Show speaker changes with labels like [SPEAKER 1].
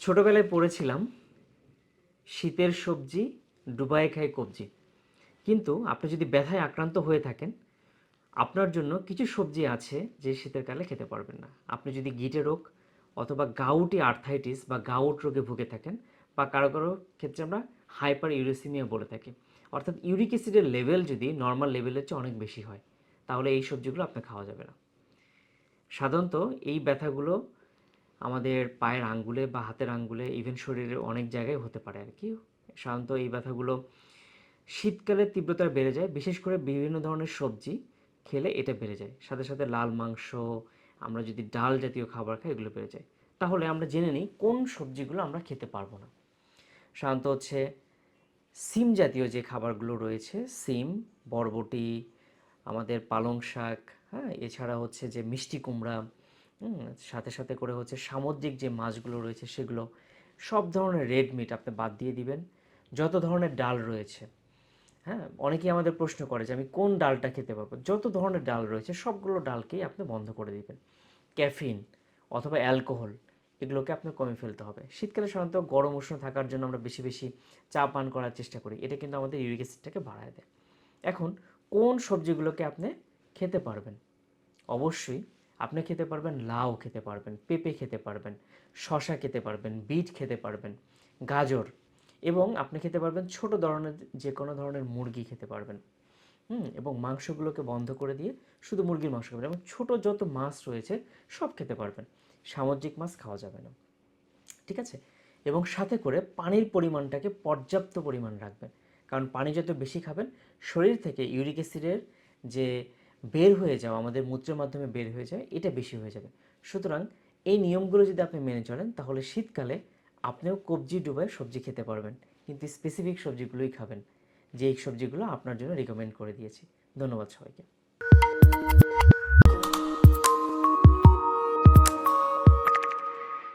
[SPEAKER 1] ছোটোবেলায় পড়েছিলাম শীতের সবজি ডুবায় খায় কবজি। কিন্তু আপনি যদি ব্যথায় আক্রান্ত হয়ে থাকেন, আপনার জন্য কিছু সবজি আছে যে শীতের কালে খেতে পারবেন না। আপনি যদি গিটে রোগ অথবা গাউটি আর্থাইটিস বা গাউট রোগে ভুগে থাকেন, বা কারো কারো ক্ষেত্রে আমরা হাইপার ইউরেসিমিয়া বলে থাকি, অর্থাৎ ইউরিক অ্যাসিডের লেভেল যদি নর্মাল লেভেলের চেয়ে অনেক বেশি হয়, তাহলে এই সবজিগুলো আপনার খাওয়া যাবে না। সাধারণত এই ব্যথাগুলো আমাদের পায়ের আঙ্গুলে বা হাতের আঙ্গুলে, ইভেন শরীরের অনেক জায়গায় হতে পারে আর কি। সাধারণত এই ব্যথাগুলো শীতকালে তীব্রতা বেড়ে যায়, বিশেষ করে বিভিন্ন ধরনের সবজি খেলে এটা বেড়ে যায়। সাথে সাথে লাল মাংস, আমরা যদি ডাল জাতীয় খাবার খাই, এগুলো বেড়ে যায়। তাহলে আমরা জেনে নিই কোন সবজিগুলো আমরা খেতে পারবো না। সাধারণত হচ্ছে সিম জাতীয় যে খাবারগুলো রয়েছে, সিম, বরবটি, আমাদের পালং শাক, হ্যাঁ, এছাড়া হচ্ছে যে মিষ্টি কুমড়া, সাথে সাথে করে হচ্ছে সামুদ্রিক যে মাছগুলো রয়েছে সেগুলো, সব ধরনের রেড মিট আপনি বাদ দিয়ে দিবেন। যত ধরনের ডাল রয়েছে, হ্যাঁ, অনেকেই আমাদের প্রশ্ন করে যে আমি কোন ডালটা খেতে পারবো। যত ধরনের ডাল রয়েছে সবগুলো ডালকেই আপনি বন্ধ করে দিবেন। ক্যাফিন অথবা অ্যালকোহল, এগুলোকে আপনার কমে ফেলতে হবে। শীতকালে সাধারণত গরম উষ্ণ থাকার জন্য আমরা বেশি বেশি চা পান করার চেষ্টা করি, এটা কিন্তু আমাদের ইউরিক অ্যাসিডটাকে বাড়ায় দেয়। এখন কোন সবজিগুলোকে আপনি খেতে পারবেন? অবশ্যই আপনি খেতে পারবেন লাউ, খেতে পারবেন পেঁপে, খেতে পারবেন শশা, খেতে পারবেন বিট, খেতে পারবেন গাজর, এবং আপনি খেতে পারবেন ছোট ধরনের যে কোনো ধরনের মুরগি খেতে পারবেন। এবং মাংসগুলোকে বন্ধ করে দিয়ে শুধু মুরগির মাংস খাবেন, এবং ছোট যত মাছ রয়েছে সব খেতে পারবেন। সামুদ্রিক মাছ খাওয়া যাবে না, ঠিক আছে? এবং সাথে করে পানির পরিমাণটাকে পর্যাপ্ত পরিমাণ রাখবেন, কারণ পানি যত বেশি খাবেন, শরীর থেকে ইউরিক অ্যাসিডের যে বের হয়ে যাওয়া, আমাদের মূত্রের মাধ্যমে বের হয়ে যায়, এটা বেশি হয়ে যাবে। সুতরাং এই নিয়মগুলো যদি আপনি মেনে চলেন, তাহলে শীতকালে আপনিও কবজি ডুবায় সবজি খেতে পারবেন, কিন্তু স্পেসিফিক সবজিগুলোই খাবেন, যে এই সবজিগুলো আপনার জন্য রিকমেন্ড করে দিয়েছি। ধন্যবাদ সবাইকে।